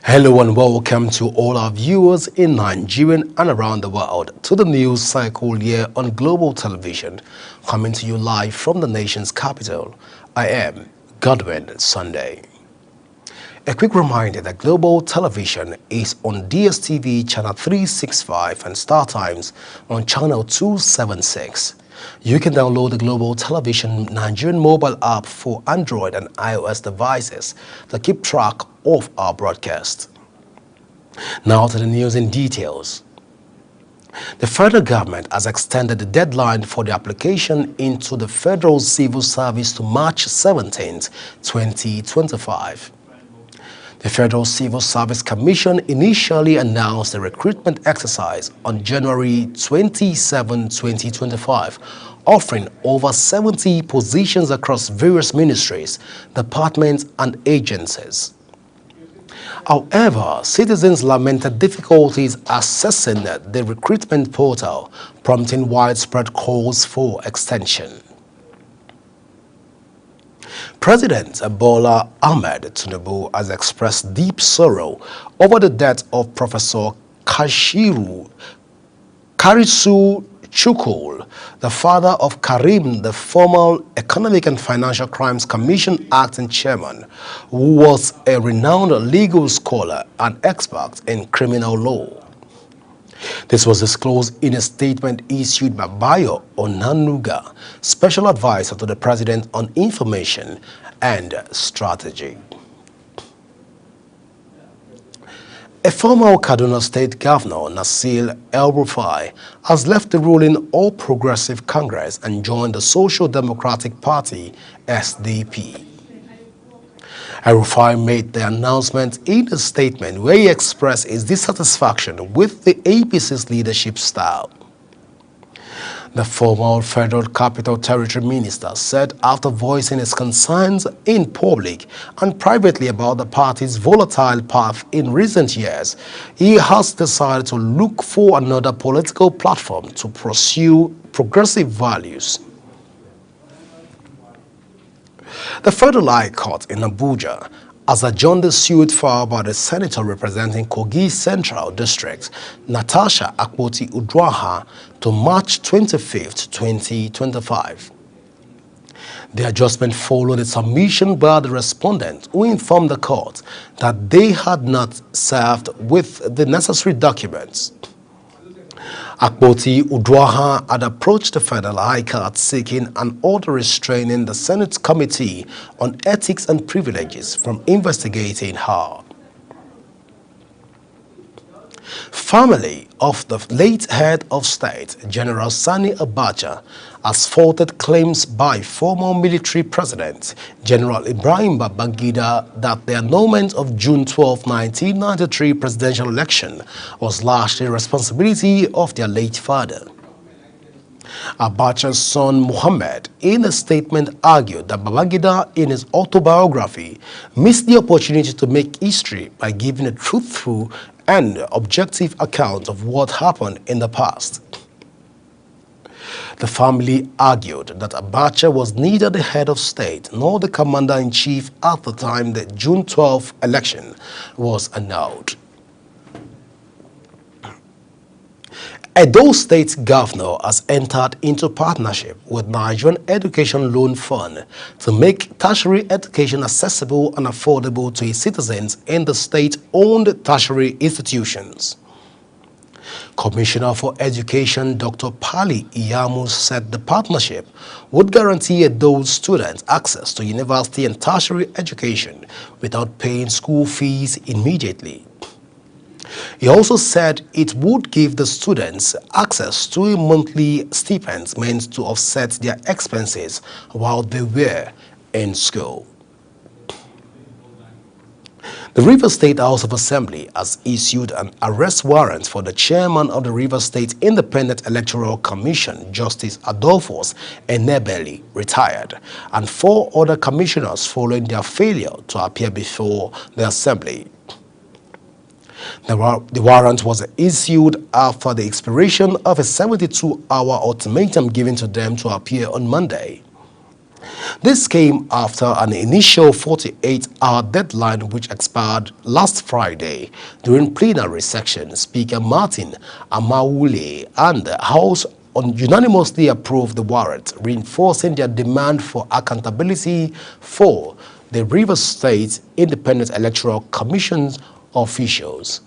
Hello and welcome to all our viewers in Nigeria and around the world to the news cycle here on Global Television, coming to you live from the nation's capital. I am Godwin Sunday. A quick reminder that Global Television is on DSTV channel 365 and StarTimes on channel 276. You can download the Global Television Nigerian mobile app for Android and iOS devices to keep track of our broadcast. Now to the news in details. The federal government has extended the deadline for the application into the Federal Civil Service to March 17, 2025. The Federal Civil Service Commission initially announced the recruitment exercise on January 27, 2025, offering over 70 positions across various ministries, departments, and agencies. However, citizens lamented difficulties accessing the recruitment portal, prompting widespread calls for extension. President Bola Ahmed Tinubu has expressed deep sorrow over the death of Professor Karisu Chukul, the father of Karim, the former Economic and Financial Crimes Commission acting chairman, who was a renowned legal scholar and expert in criminal law. This was disclosed in a statement issued by Bayo Onanuga, Special Advisor to the President on Information and Strategy. A former Kaduna State Governor, Nasir El-Rufai, has left the ruling All Progressive Congress and joined the Social Democratic Party, SDP. El-Rufai made the announcement in a statement where he expressed his dissatisfaction with the APC's leadership style. The former Federal Capital Territory Minister said after voicing his concerns in public and privately about the party's volatile path in recent years, he has decided to look for another political platform to pursue progressive values. The Federal High Court in Abuja has adjourned the suit filed by the senator representing Kogi Central District, Natasha Akpoti-Uduaghan, to March 25, 2025. The adjustment followed a submission by the respondent, who informed the court that they had not served with the necessary documents. Akpoti-Uduaghan had approached the Federal High Court seeking an order restraining the Senate Committee on Ethics and Privileges from investigating her. Family of the late head of state, General Sani Abacha, has faulted claims by former military president, General Ibrahim Babangida, that the annulment of June 12, 1993 presidential election was largely the responsibility of their late father. Abacha's son Muhammad, in a statement, argued that Babangida, in his autobiography, missed the opportunity to make history by giving a truthful and objective account of what happened in the past. The family argued that Abacha was neither the head of state nor the commander-in-chief at the time the June 12 election was annulled. Edo State Governor has entered into partnership with Nigerian Education Loan Fund to make tertiary education accessible and affordable to its citizens in the state-owned tertiary institutions. Commissioner for Education Dr. Pali Iyamu said the partnership would guarantee Edo students access to university and tertiary education without paying school fees immediately. He also said it would give the students access to a monthly stipend meant to offset their expenses while they were in school. The Rivers State House of Assembly has issued an arrest warrant for the chairman of the Rivers State Independent Electoral Commission, Justice Adolphus Enebeli, retired, and 4 other commissioners following their failure to appear before the Assembly. The warrant was issued after the expiration of a 72-hour ultimatum given to them to appear on Monday. This came after an initial 48-hour deadline which expired last Friday. During plenary session, Speaker Martin Amaewhule and the House unanimously approved the warrant, reinforcing their demand for accountability for the Rivers State Independent Electoral Commission officials.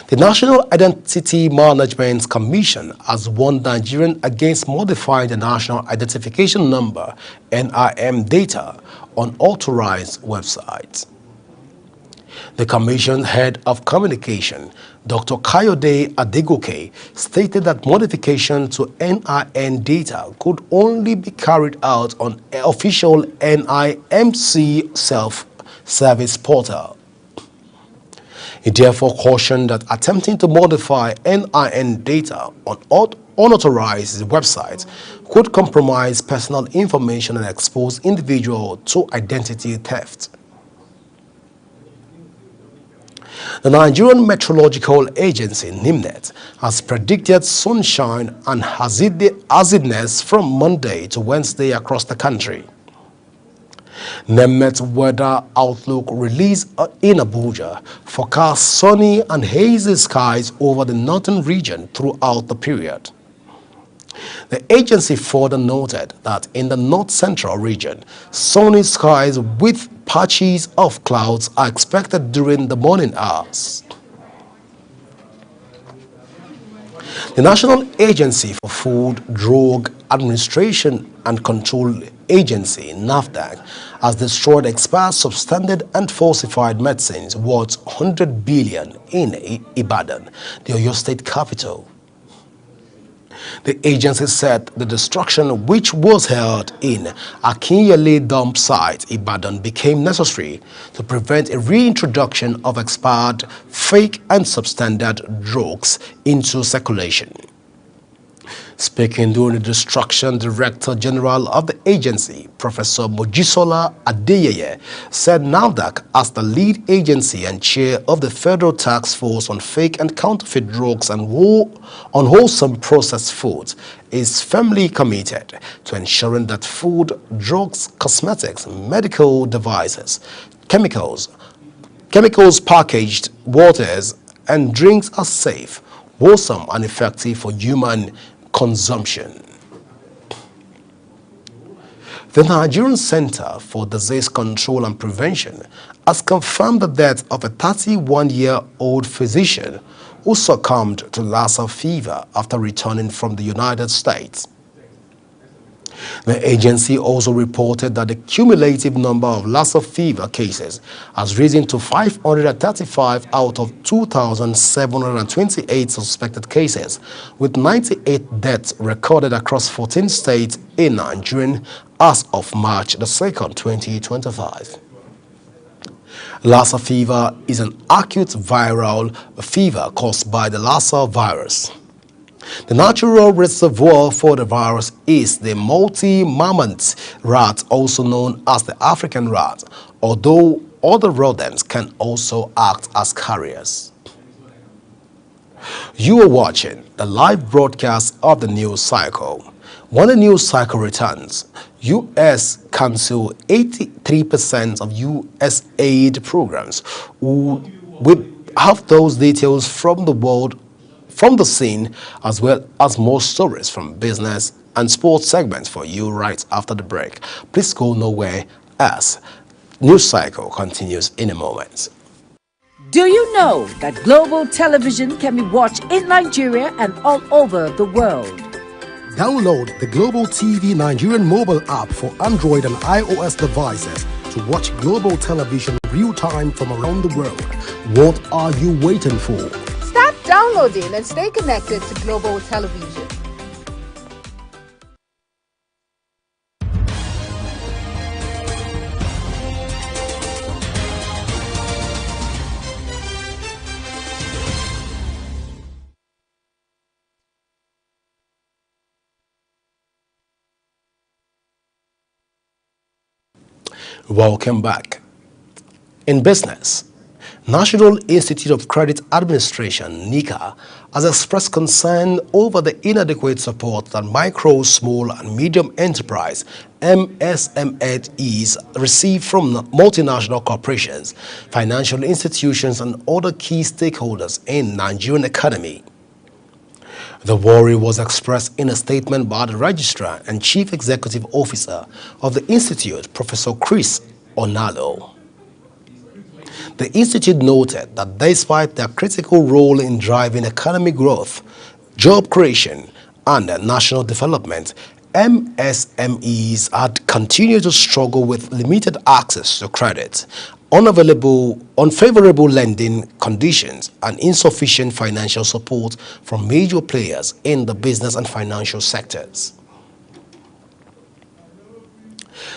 The National Identity Management Commission has warned Nigerians against modifying the National Identification Number (NIN) data on authorized websites. The Commission head of communication, Dr. Kayode Adegoke, stated that modification to NIN data could only be carried out on official NIMC self-service portal. He therefore cautioned that attempting to modify NIN data on unauthorized websites could compromise personal information and expose individuals to identity theft. The Nigerian Meteorological Agency, NIMNET, has predicted sunshine and acidness from Monday to Wednesday across the country. NIMNET Weather Outlook released in Abuja forecasts sunny and hazy skies over the northern region throughout the period. The agency further noted that in the north-central region, sunny skies with patches of clouds are expected during the morning hours. The National Agency for Food, Drug Administration and Control Agency, NAFDAC, has destroyed expired, substandard and falsified medicines worth 100 billion in Ibadan, the Oyo State capital. The agency said the destruction, which was held in Akinyele dump site, Ibadan, became necessary to prevent a reintroduction of expired, fake and substandard drugs into circulation. Speaking during the destruction, Director General of the agency, Professor Mojisola Adeyeye, said NAFDAC, as the lead agency and chair of the Federal Task Force on Fake and Counterfeit Drugs and Unwholesome Processed Foods, is firmly committed to ensuring that food, drugs, cosmetics, medical devices, chemicals, packaged waters, and drinks are safe, wholesome, and effective for human consumption. The Nigerian Center for Disease Control and Prevention has confirmed the death of a 31-year-old physician who succumbed to Lassa fever after returning from the United States. The agency also reported that the cumulative number of Lassa fever cases has risen to 535 out of 2,728 suspected cases, with 98 deaths recorded across 14 states in Nigeria as of March 2nd, 2025. Lassa fever is an acute viral fever caused by the Lassa virus. The natural reservoir for the virus is the multi-mammoth rat, also known as the African rat, although other rodents can also act as carriers. You are watching the live broadcast of the news cycle. When the news cycle returns, U.S. cancel 83% of U.S. aid programs. We have those details from the world, from the scene, as well as more stories from business and sports segments for you right after the break. Please go nowhere as News Cycle continues in a moment. Do you know that global television can be watched in Nigeria and all over the world? Download the Global TV Nigerian mobile app for Android and iOS devices to watch global television real-time from around the world. What are you waiting for? Start downloading and stay connected to global television. Welcome back. In business, National Institute of Credit Administration, NICA, has expressed concern over the inadequate support that micro, small and medium enterprise MSMEs receive from multinational corporations, financial institutions and other key stakeholders in Nigerian economy. The worry was expressed in a statement by the Registrar and Chief Executive Officer of the Institute, Professor Chris Onalo. The Institute noted that despite their critical role in driving economic growth, job creation, and national development, MSMEs had continued to struggle with limited access to credit, unfavorable lending conditions, and insufficient financial support from major players in the business and financial sectors.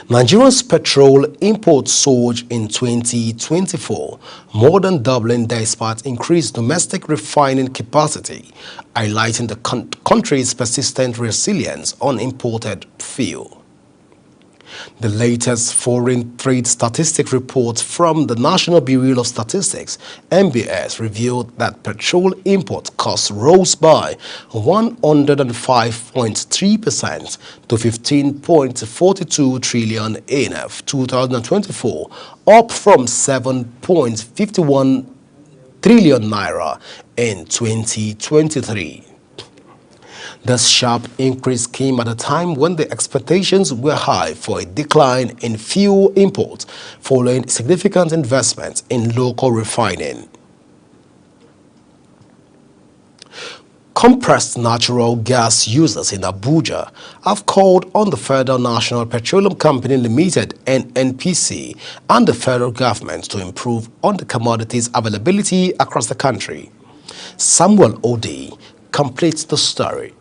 Nigeria's petrol imports surged in 2024, more than doubling despite increased domestic refining capacity, highlighting the country's persistent resilience on imported fuel. The latest foreign trade statistic report from the National Bureau of Statistics, NBS, revealed that petrol import costs rose by 105.3% to 15.42 trillion in 2024, up from 7.51 trillion naira in 2023. This sharp increase came at a time when the expectations were high for a decline in fuel imports following significant investments in local refining. Compressed natural gas users in Abuja have called on the Federal National Petroleum Company Limited (NNPC) and the federal government to improve on the commodities availability across the country. Samuel Odi completes the story.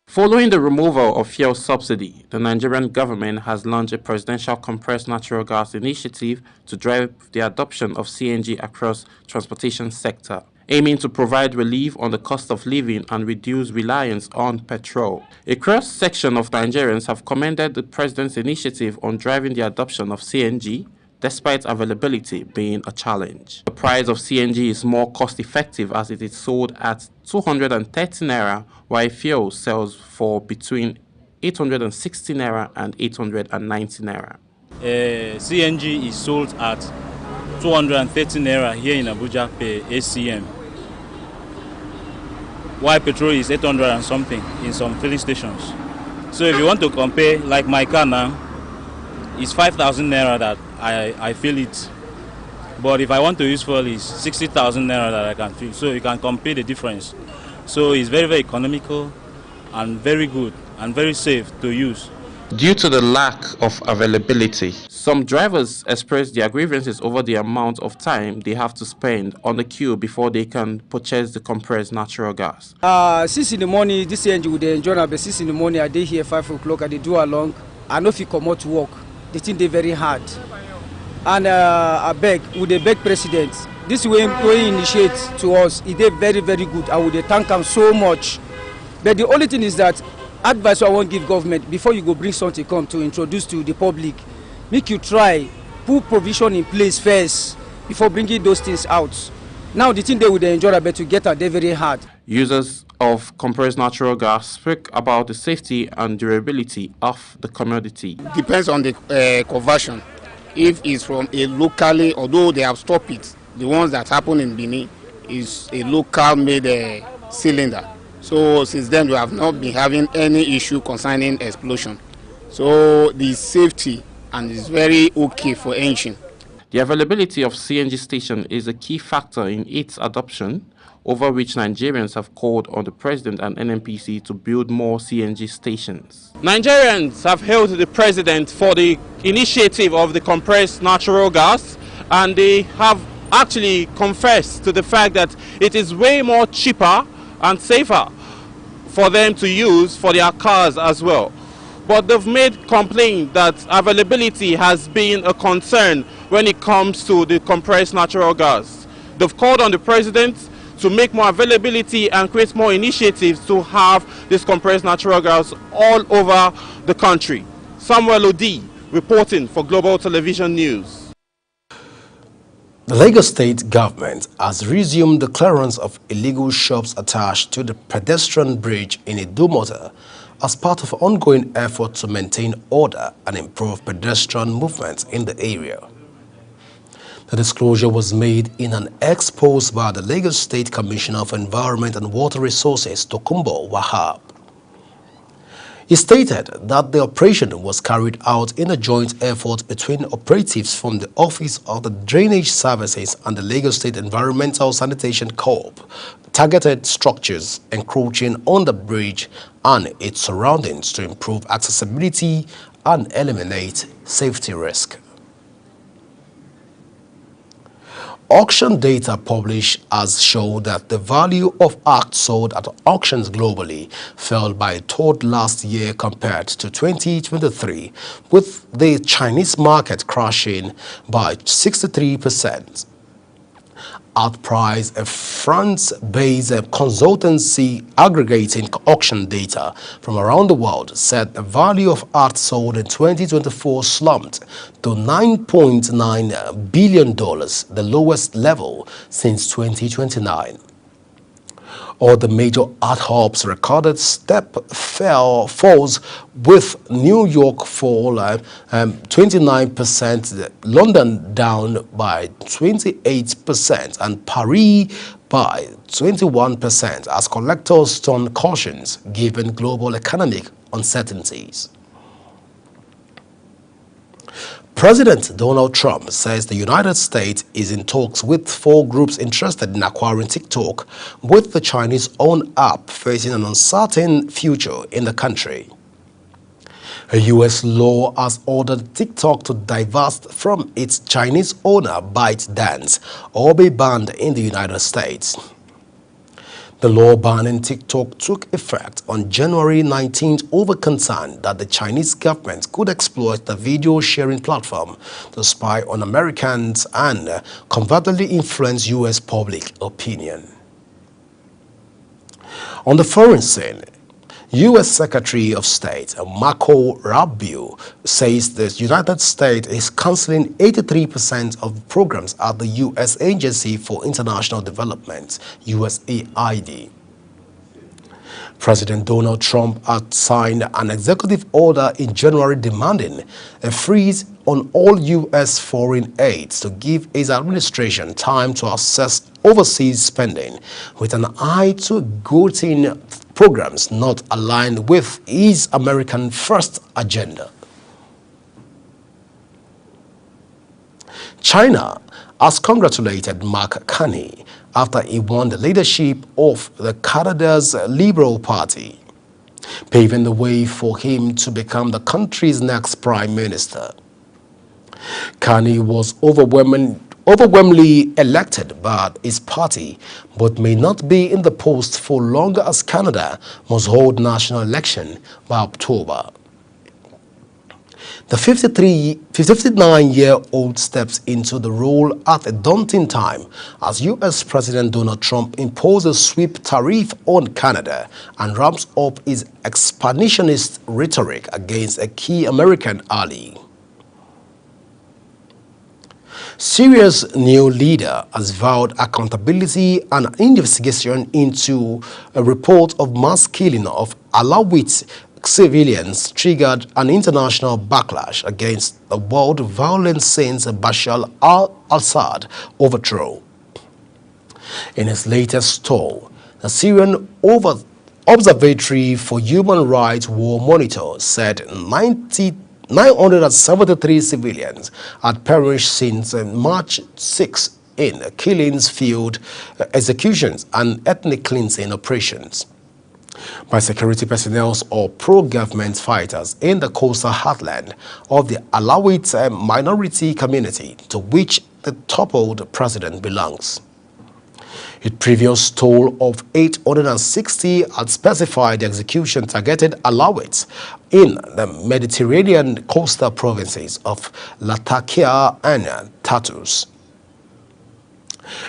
Following the removal of fuel subsidy, the Nigerian government has launched a presidential compressed natural gas initiative to drive the adoption of CNG across transportation sector, aiming to provide relief on the cost of living and reduce reliance on petrol. A cross-section of Nigerians have commended the president's initiative on driving the adoption of CNG, despite availability being a challenge. The price of CNG is more cost-effective as it is sold at 230 naira, while fuel sells for between 860 naira and 890 naira. CNG is sold at 230 naira here in Abuja per ACM, while petrol is 800 and something in some filling stations. So if you want to compare, like my car now, it's 5,000 naira that I fill it. But if I want to use fuel, it's 60,000 naira that I can fill. So you can compare the difference. So it's very, very economical and very good and very safe to use. Due to the lack of availability, some drivers express their grievances over the amount of time they have to spend on the queue before they can purchase the compressed natural gas. 6 in the morning, this engine would enjoy, but 6 in the morning, I dey here 5 o'clock, I dey do along. I know if you come out to work, the thing they very hard. And I beg, with the beg president, this way he initiate to us, he did very, very good. I would thank him so much. But the only thing is that advice I won't give government before you go bring something come to introduce to the public. Make you try put provision in place first before bringing those things out. Now the thing they would enjoy, but to get out there very hard. Users of compressed natural gas speak about the safety and durability of the commodity. Depends on the conversion. If it's from a locally, although they have stopped it, the ones that happen in Benin is a local made cylinder. So since then we have not been having any issue concerning explosion. So the safety and is very okay for engine. The availability of CNG station is a key factor in its adoption, over which Nigerians have called on the president and NNPC to build more CNG stations. Nigerians have hailed the president for the initiative of the compressed natural gas, and they have actually confessed to the fact that it is way more cheaper and safer for them to use for their cars as well. But they've made complaint that availability has been a concern when it comes to the compressed natural gas. They've called on the president to make more availability and create more initiatives to have this compressed natural gas all over the country. Samuel Odi reporting for Global Television News. The Lagos State government has resumed the clearance of illegal shops attached to the pedestrian bridge in Idumota as part of ongoing effort to maintain order and improve pedestrian movement in the area. The disclosure was made in an expose by the Lagos State Commissioner of Environment and Water Resources, Tokumbo Wahab. He stated that the operation was carried out in a joint effort between operatives from the Office of the Drainage Services and the Lagos State Environmental Sanitation Corp, targeted structures encroaching on the bridge and its surroundings to improve accessibility and eliminate safety risk. Auction data published has shown that the value of art sold at auctions globally fell by a third last year compared to 2023, with the Chinese market crashing by 63%. Outprice, a France-based consultancy aggregating auction data from around the world, said the value of art sold in 2024 slumped to $9.9 billion, the lowest level since 2029. All the major art hubs recorded step falls, with New York fall 29%, London down by 28%, and Paris by 21% as collectors turn cautions given global economic uncertainties. President Donald Trump says the United States is in talks with 4 groups interested in acquiring TikTok, with the Chinese-owned app facing an uncertain future in the country. A U.S. law has ordered TikTok to divest from its Chinese owner ByteDance or be banned in the United States. The law banning TikTok took effect on January 19th over concern that the Chinese government could exploit the video sharing platform to spy on Americans and covertly influence U.S. public opinion. On the foreign scene, U.S. Secretary of State Marco Rubio says the United States is canceling 83% of programs at the U.S. Agency for International Development, USAID. President Donald Trump had signed an executive order in January demanding a freeze on all U.S. foreign aid to give his administration time to assess overseas spending with an eye to gutting programs not aligned with his American First agenda. China has congratulated Mark Carney after he won the leadership of Canada's Liberal Party, paving the way for him to become the country's next prime minister. Carney was overwhelmingly elected by his party, but may not be in the post for long as Canada must hold national election by October. The 59-year-old steps into the role at a daunting time as U.S. President Donald Trump imposes sweep tariff on Canada and ramps up his expansionist rhetoric against a key American ally. Syria's new leader has vowed accountability and investigation into a report of mass killing of Alawite civilians triggered an international backlash against the world violence since Bashar al-Assad overthrow. In its latest toll, the Syrian Observatory for Human Rights War Monitor said 973 civilians had perished since March 6 in killings, field executions, and ethnic cleansing operations by security personnel or pro-government fighters in the coastal heartland of the Alawite minority community to which the toppled president belongs. Its previous toll of 860 had specified the execution targeted Alawites in the Mediterranean coastal provinces of Latakia and Tartus.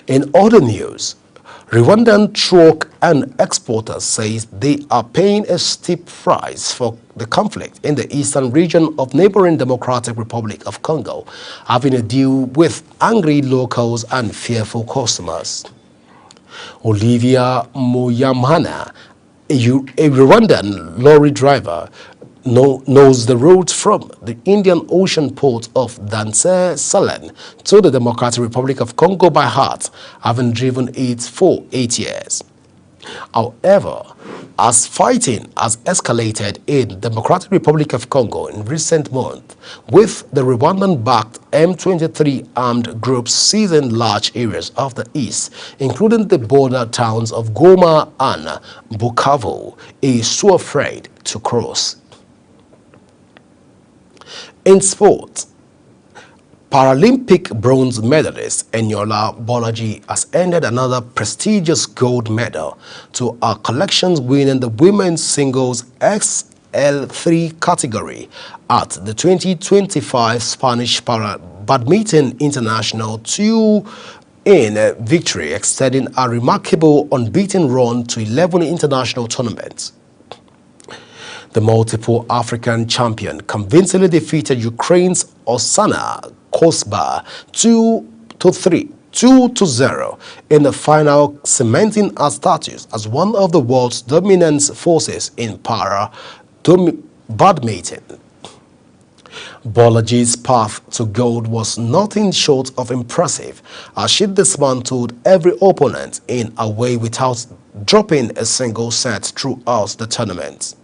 In other news, Rwandan truck and exporters says they are paying a steep price for the conflict in the eastern region of neighboring Democratic Republic of Congo, having to deal with angry locals and fearful customers. Olivia Moyamana, a Rwandan lorry driver, knows the route from the Indian Ocean port of Danse-Salem to the Democratic Republic of Congo by heart, having driven it for 8 years. However, as fighting has escalated in the Democratic Republic of Congo in recent months, with the Rwandan-backed M23 armed groups seizing large areas of the east, including the border towns of Goma and Bukavu, is so afraid to cross. In sport, Paralympic bronze medalist Eniola Bolaji has earned another prestigious gold medal to her collections, winning the women's singles XL3 category at the 2025 Spanish Para Badminton International 2 in victory, extending a remarkable unbeaten run to 11 international tournaments. The multiple African champion convincingly defeated Ukraine's Oksana Kosba 2-0 in the final, cementing her status as one of the world's dominant forces in badminton. Bolaji's path to gold was nothing short of impressive, as she dismantled every opponent in a way without dropping a single set throughout the tournament.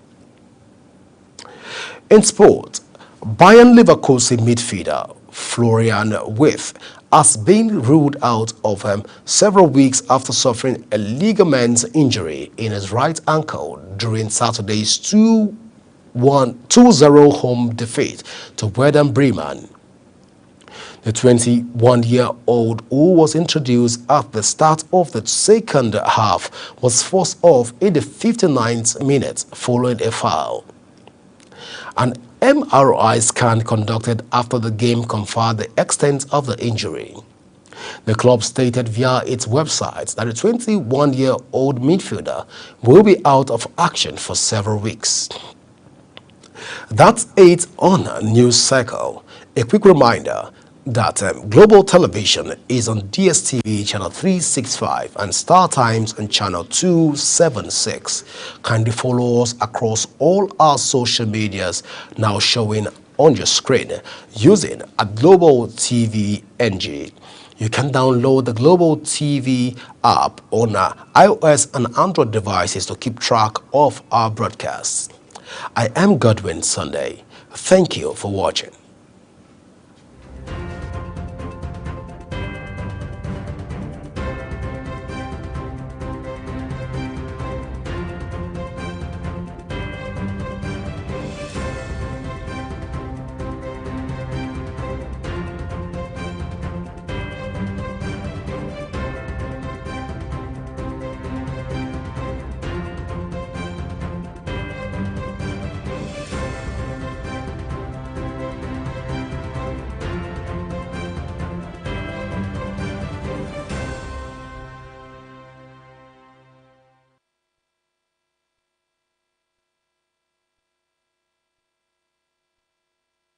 In sport, Bayern Leverkusen midfielder Florian Wirtz has been ruled out of several weeks after suffering a ligament injury in his right ankle during Saturday's 2-0 home defeat to Werder Bremen. The 21-year-old, who was introduced at the start of the second half, was forced off in the 59th minute following a foul. An MRI scan conducted after the game confirmed the extent of the injury. The club stated via its website that the 21-year-old midfielder will be out of action for several weeks. That's it on News Cycle. A quick reminder that Global Television is on DSTV channel 365 and Star Times on channel 276. Kindly follow us across all our social medias now showing on your screen using a Global TV NG. You can download the Global TV app on iOS and Android devices to keep track of our broadcasts. I am Godwin Sunday. Thank you for watching.